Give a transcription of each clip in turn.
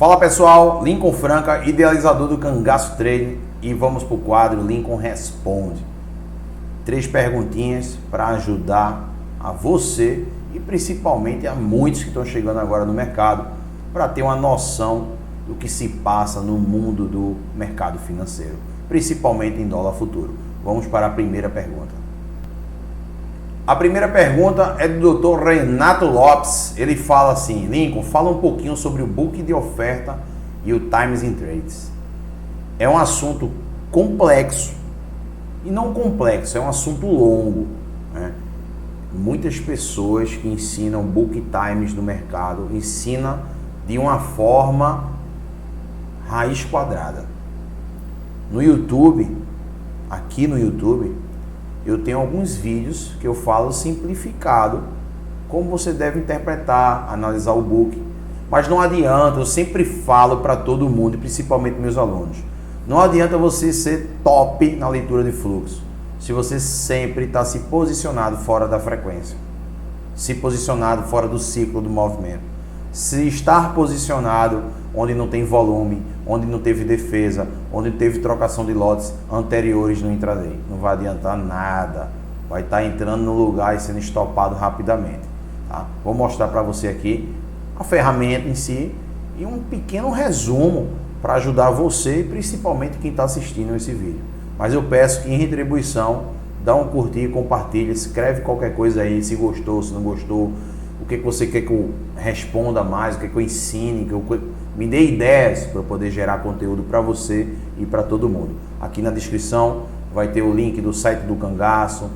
Fala pessoal, Lincoln Franca, idealizador do Cangaço Trading, e vamos para o quadro Lincoln Responde. 3 perguntinhas para ajudar a você e principalmente a muitos que estão chegando agora no mercado para ter uma noção do que se passa no mundo do mercado financeiro, principalmente em dólar futuro. Vamos para a primeira pergunta. A primeira pergunta é do Dr. Renato Lopes. Ele fala assim: Lincoln, fala um pouquinho sobre o book de oferta e o Times in Trades. É um assunto complexo e não complexo, é um assunto longo, né? Muitas pessoas que ensinam book times no mercado ensinam de uma forma raiz quadrada. No YouTube, aqui no YouTube, eu tenho alguns vídeos que eu falo simplificado como você deve interpretar, analisar o book. Mas não adianta, eu sempre falo para todo mundo, principalmente meus alunos, não adianta você ser top na leitura de fluxo se você sempre está se posicionado fora da frequência, se posicionado fora do ciclo do movimento, se estar posicionado onde não tem volume, onde não teve defesa, onde teve trocação de lotes anteriores no intraday. Não vai adiantar nada, vai estar entrando no lugar e sendo estopado rapidamente, tá? Vou mostrar para você aqui a ferramenta em si e um pequeno resumo para ajudar você e principalmente quem está assistindo esse vídeo. Mas eu peço que em retribuição, dá um curtir, compartilha, escreve qualquer coisa aí, se gostou, se não gostou, o que você quer que eu responda mais, o que eu ensine, que eu me dê ideias para eu poder gerar conteúdo para você e para todo mundo. Aqui na descrição vai ter o link do site do Cangaço,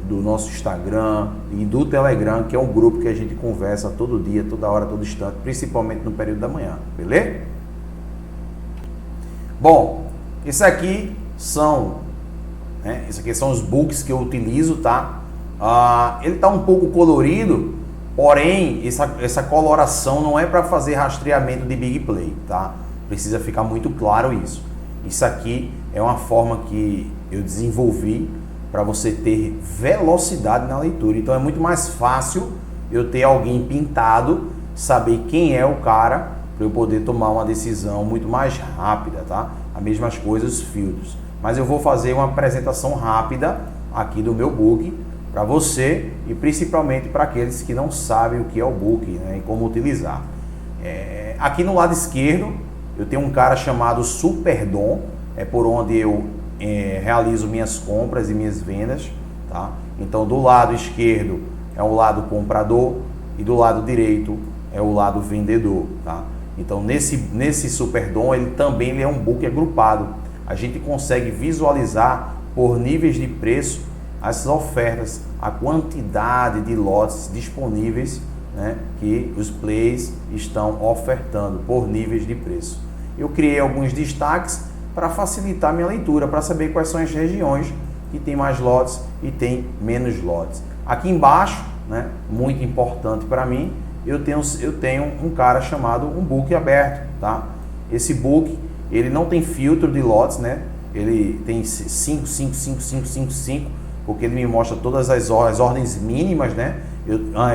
do nosso Instagram e do Telegram, que é um grupo que a gente conversa todo dia, toda hora, todo instante, principalmente no período da manhã, beleza? Bom, isso aqui são os books que eu utilizo, tá? Ele tá um pouco colorido, porém essa coloração não é para fazer rastreamento de big play, tá? Precisa ficar muito claro isso. Isso aqui é uma forma que eu desenvolvi para você ter velocidade na leitura. Então é muito mais fácil eu ter alguém pintado, saber quem é o cara, para eu poder tomar uma decisão muito mais rápida, tá? As mesmas coisas, os filtros. Mas eu vou fazer uma apresentação rápida aqui do meu book para você e principalmente para aqueles que não sabem o que é o book, né, e como utilizar. Aqui no lado esquerdo eu tenho um cara chamado Superdom, é por onde eu realizo minhas compras e minhas vendas, tá? Então do lado esquerdo é o lado comprador e do lado direito é o lado vendedor, tá? Então nesse Superdom ele também é um book agrupado. A gente consegue visualizar por níveis de preço as ofertas, a quantidade de lotes disponíveis, né, que os players estão ofertando por níveis de preço. Eu criei alguns destaques para facilitar minha leitura, para saber quais são as regiões que tem mais lotes e tem menos lotes. Aqui embaixo, né, muito importante para mim, eu tenho um cara chamado um book aberto, tá? Esse book, ele não tem filtro de lotes, né? Ele tem 5, 5, 5, 5, 5, 5, porque ele me mostra todas as ordens mínimas, né?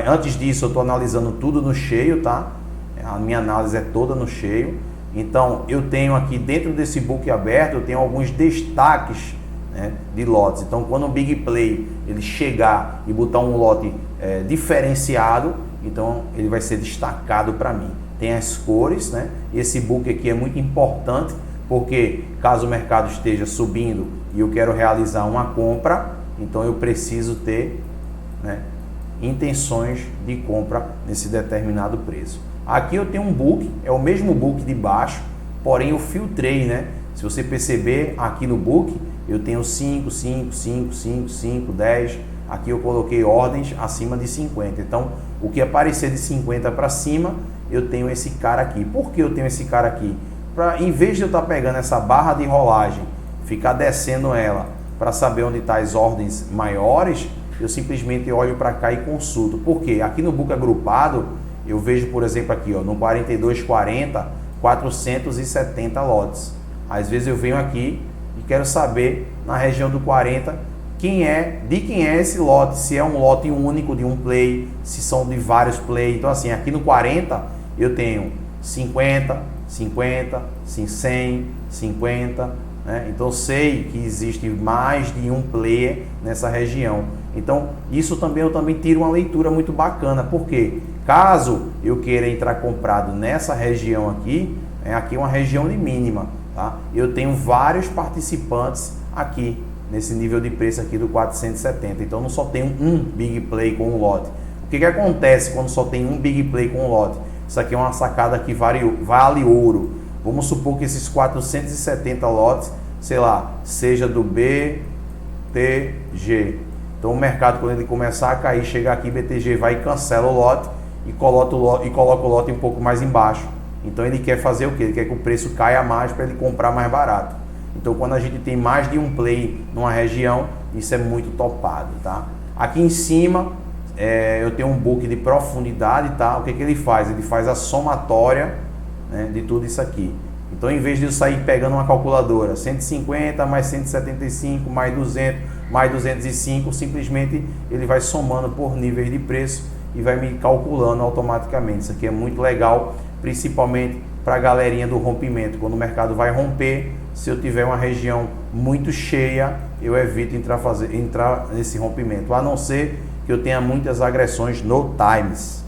Antes disso eu estou analisando tudo no cheio, tá? A minha análise é toda no cheio. Então eu tenho aqui dentro desse book aberto, eu tenho alguns destaques, né, de lotes. Então quando o Big Play ele chegar e botar um lote diferenciado, então ele vai ser destacado para mim. Tem as cores, né? Esse book aqui é muito importante porque caso o mercado esteja subindo e eu quero realizar uma compra, então eu preciso ter, né, intenções de compra nesse determinado preço. Aqui eu tenho um book, é o mesmo book de baixo, porém eu filtrei, né? Se você perceber aqui no book, eu tenho 5, 5, 5, 5, 5, 10. Aqui eu coloquei ordens acima de 50. Então, o que aparecer de 50 para cima, eu tenho esse cara aqui. Por que eu tenho esse cara aqui? Em vez de eu estar pegando essa barra de rolagem, ficar descendo ela para saber onde estão as ordens maiores, eu simplesmente olho para cá e consulto. Por quê? Aqui no book agrupado, eu vejo, por exemplo, aqui, ó, no 42,40, 470 lotes. Às vezes eu venho aqui e quero saber, na região do 40, de quem é esse lote, se é um lote único de um play, se são de vários play. Então assim, aqui no 40 eu tenho 50, 50, 100, 50, né? Então eu sei que existe mais de um player nessa região. Então isso também eu também tiro uma leitura muito bacana, porque caso eu queira entrar comprado nessa região aqui, aqui é uma região de mínima, tá? Eu tenho vários participantes aqui nesse nível de preço aqui do 470, então não só tenho um big play com um lote. O que acontece quando só tem um big play com um lote? Isso aqui é uma sacada que vale ouro. Vamos supor que esses 470 lotes, sei lá, seja do BTG. Então o mercado, quando ele começar a cair, chega aqui, BTG vai e cancela o lote e coloca o lote um pouco mais embaixo. Então ele quer fazer o quê? Ele quer que o preço caia mais para ele comprar mais barato. Então quando a gente tem mais de um play numa região, isso é muito topado, tá? Aqui em cima eu tenho um book de profundidade, tá? O que ele faz? Ele faz a somatória, né, de tudo isso aqui. Então em vez de eu sair pegando uma calculadora 150 mais 175 mais 200 mais 205, simplesmente ele vai somando por níveis de preço e vai me calculando automaticamente. Isso aqui é muito legal, principalmente para a galerinha do rompimento. Quando o mercado vai romper, se eu tiver uma região muito cheia, eu evito entrar nesse rompimento, a não ser que eu tenha muitas agressões no Times.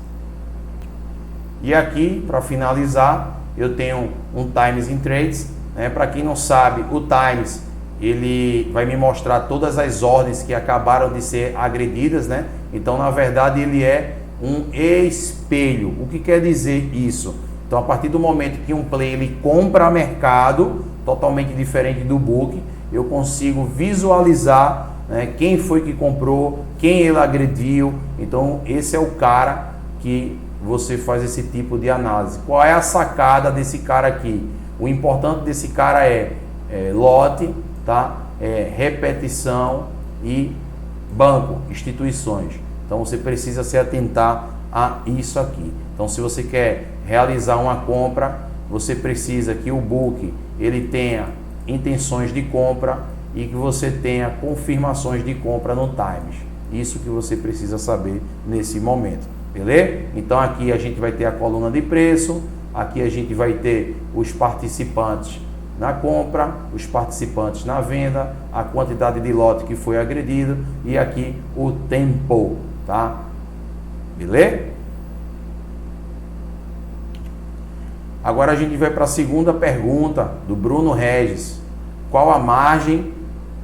E aqui, para finalizar, eu tenho um Times in Trades, né? Para quem não sabe, o Times ele vai me mostrar todas as ordens que acabaram de ser agredidas, né? Então, na verdade, ele é um espelho. O que quer dizer isso? Então, a partir do momento que um play ele compra mercado, totalmente diferente do book, eu consigo visualizar, né, quem foi que comprou, quem ele agrediu. Então, esse é o cara que você faz esse tipo de análise. Qual é a sacada desse cara aqui? O importante desse cara é lote, tá? Repetição e banco, instituições. Então você precisa se atentar a isso aqui. Então se você quer realizar uma compra, você precisa que o book ele tenha intenções de compra e que você tenha confirmações de compra no Times. Isso que você precisa saber nesse momento, beleza? Então aqui a gente vai ter a coluna de preço, aqui a gente vai ter os participantes na compra, os participantes na venda, a quantidade de lote que foi agredido e aqui o tempo, tá? Beleza? Agora a gente vai para a segunda pergunta do Bruno Regis. Qual a margem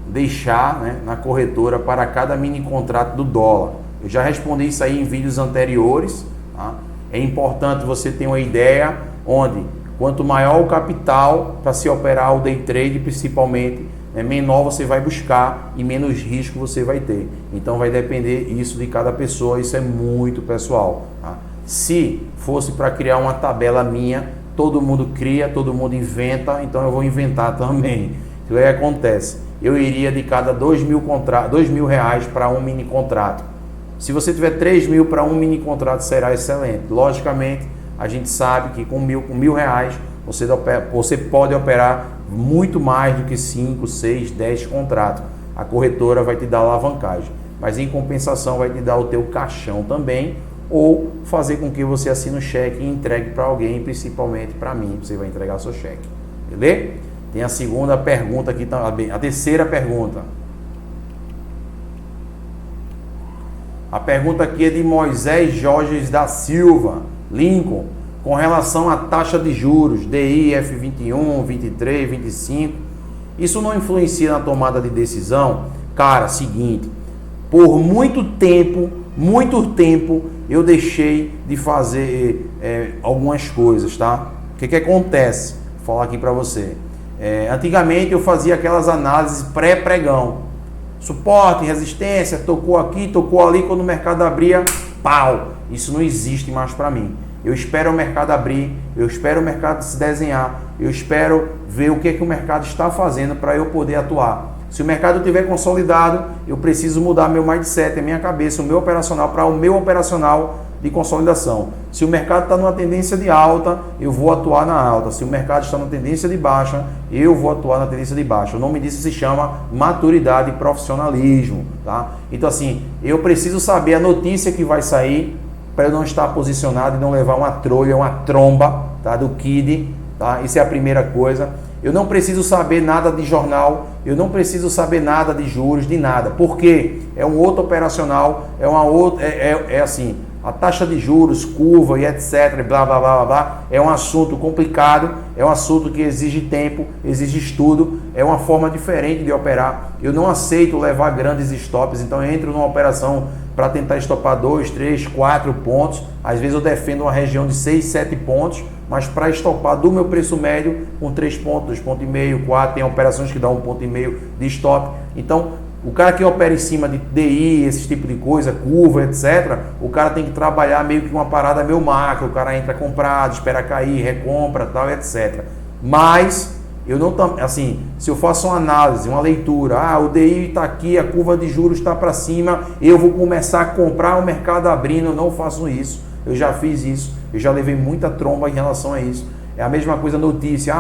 deixar, né, na corretora para cada mini contrato do dólar? Eu já respondi isso aí em vídeos anteriores, tá? É importante você ter uma ideia onde quanto maior o capital para se operar o day trade, principalmente, menor você vai buscar e menos risco você vai ter. Então vai depender isso de cada pessoa, isso é muito pessoal, tá? Se fosse para criar uma tabela minha, todo mundo cria, todo mundo inventa, então eu vou inventar também. O que acontece? Eu iria de cada R$2.000 para um mini contrato. Se você tiver 3.000 para um mini contrato, será excelente. Logicamente, a gente sabe que com R$1.000 você pode operar muito mais do que 5, 6, 10 contratos. A corretora vai te dar alavancagem, mas em compensação vai te dar o teu caixão também, ou fazer com que você assine um cheque e entregue para alguém, principalmente para mim, você vai entregar seu cheque. Beleza? Tem a segunda pergunta aqui, a terceira pergunta. A pergunta aqui é de Moisés Jorge da Silva, Lincoln, com relação à taxa de juros, DI, F21, 23, 25. Isso não influencia na tomada de decisão? Cara, seguinte, por muito tempo, eu deixei de fazer algumas coisas, tá? O que acontece? Vou falar aqui para você. Antigamente eu fazia aquelas análises pré-pregão. Suporte, resistência, tocou aqui, tocou ali, quando o mercado abria, pau! Isso não existe mais para mim. Eu espero o mercado abrir, eu espero o mercado se desenhar, eu espero ver o que o mercado está fazendo para eu poder atuar. Se o mercado estiver consolidado, eu preciso mudar meu mindset, a minha cabeça, o meu operacional para o meu operacional de consolidação. Se o mercado está numa tendência de alta, eu vou atuar na alta. Se o mercado está numa tendência de baixa, eu vou atuar na tendência de baixa. O nome disso se chama maturidade e profissionalismo, tá? Então assim, eu preciso saber a notícia que vai sair para eu não estar posicionado e não levar uma trolha, uma tromba tá? Do KID, tá? Isso é a primeira coisa. Eu não preciso saber nada de jornal, eu não preciso saber nada de juros, de nada. Por quê? É um outro operacional, assim, a taxa de juros, curva e etc, blá, blá, blá, blá, blá, é um assunto complicado, é um assunto que exige tempo, exige estudo, é uma forma diferente de operar. Eu não aceito levar grandes stops, então eu entro numa operação para tentar estopar 2, 3, 4 pontos. Às vezes eu defendo uma região de 6, 7 pontos, mas para estopar do meu preço médio com 3 pontos, 2,5 pontos, 4, tem operações que dão 1,5 ponto de stop. Então, o cara que opera em cima de DI, esse tipo de coisa, curva, etc., o cara tem que trabalhar meio que uma parada meio macro, o cara entra comprado, espera cair, recompra, tal, etc. Mas eu não, assim, se eu faço uma análise, uma leitura, o DI está aqui, a curva de juros está para cima, eu vou começar a comprar o mercado abrindo, eu não faço isso, eu já fiz isso, eu já levei muita tromba em relação a isso. É a mesma coisa notícia,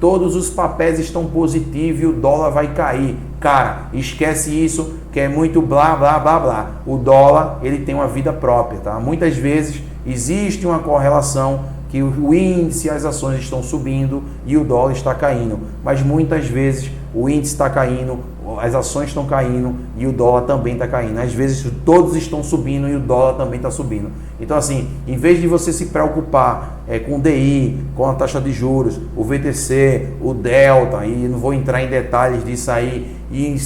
todos os papéis estão positivos e o dólar vai cair. Cara, esquece isso, que é muito blá, blá, blá, blá. O dólar, ele tem uma vida própria, tá? Muitas vezes existe uma correlação que o índice e as ações estão subindo e o dólar está caindo. Mas muitas vezes o índice está caindo, as ações estão caindo e o dólar também está caindo. Às vezes todos estão subindo e o dólar também está subindo. Então assim, em vez de você se preocupar com o DI, com a taxa de juros, o VTC, o Delta, e não vou entrar em detalhes disso aí, e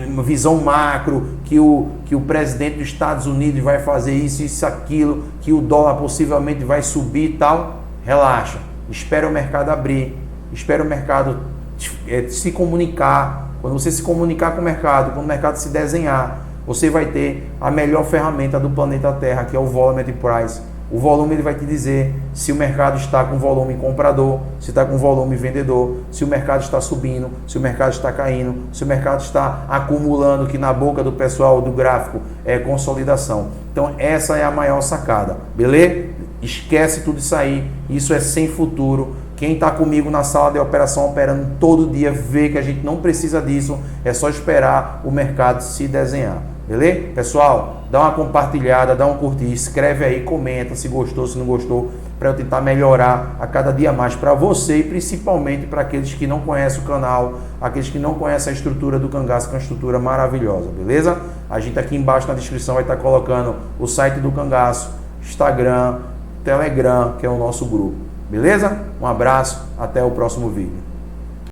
uma visão macro, que o presidente dos Estados Unidos vai fazer isso, aquilo, que o dólar possivelmente vai subir e tal, relaxa, espera o mercado abrir, espera o mercado se comunicar. Quando você se comunicar com o mercado, quando o mercado se desenhar, você vai ter a melhor ferramenta do planeta Terra, que é o Volume Price. O volume ele vai te dizer se o mercado está com volume comprador, se está com volume vendedor, se o mercado está subindo, se o mercado está caindo, se o mercado está acumulando, que na boca do pessoal do gráfico é consolidação. Então essa é a maior sacada, beleza? Esquece tudo isso aí, isso é sem futuro. Quem está comigo na sala de operação operando todo dia vê que a gente não precisa disso, é só esperar o mercado se desenhar. Beleza? Pessoal, dá uma compartilhada, dá um curtir, escreve aí, comenta se gostou, se não gostou, para eu tentar melhorar a cada dia mais para você e principalmente para aqueles que não conhecem o canal, aqueles que não conhecem a estrutura do Cangaço, que é uma estrutura maravilhosa, beleza? A gente aqui embaixo na descrição vai estar colocando o site do Cangaço, Instagram, Telegram, que é o nosso grupo, beleza? Um abraço, até o próximo vídeo.